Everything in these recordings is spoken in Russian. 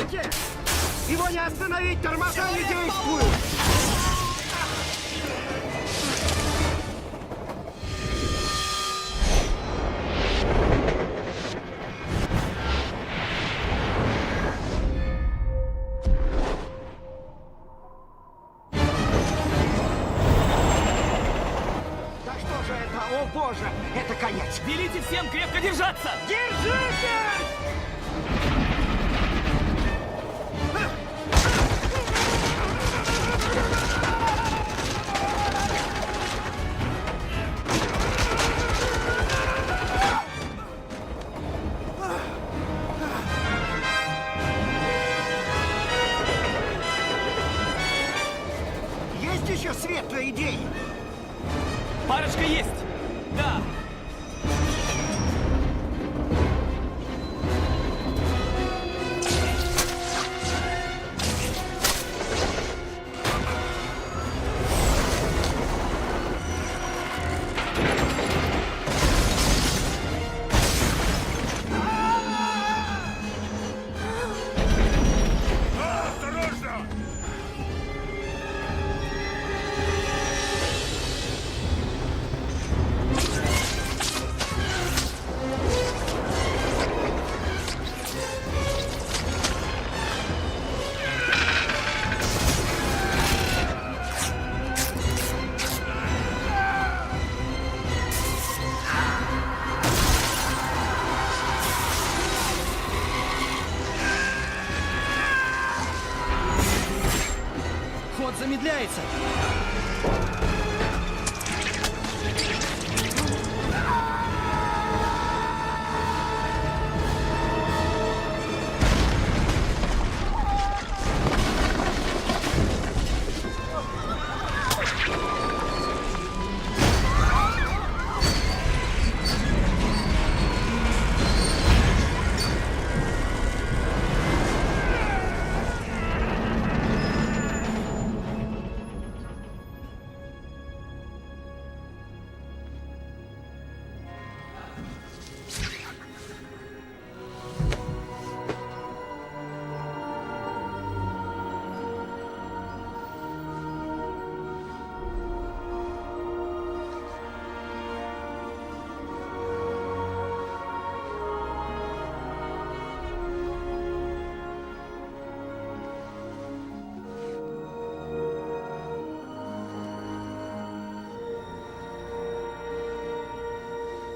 Стойте! Его не остановить, тормоза не действуют! Да что же это? О боже! Это конец! Велите всем крепко держаться! Держитесь! Есть еще светлые идеи? Парочка есть! Да! Осторожно! Ход замедляется!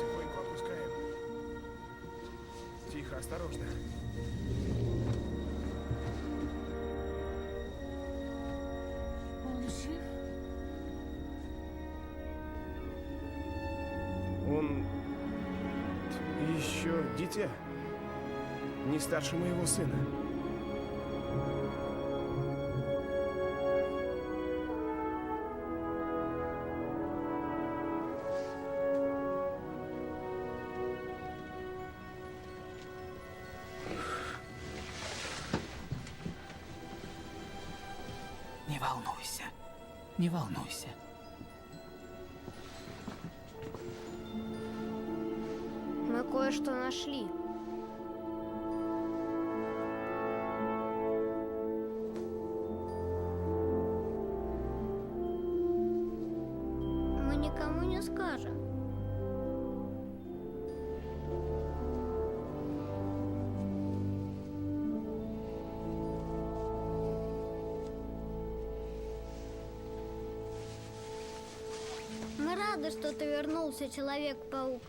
Тихонько опускаем. Тихо, осторожно. Он жив? Он еще дитя. Не старше моего сына. Не волнуйся. Не волнуйся. Мы кое-что нашли. Мы никому не скажем. Мы рады, что ты вернулся, Человек-паук.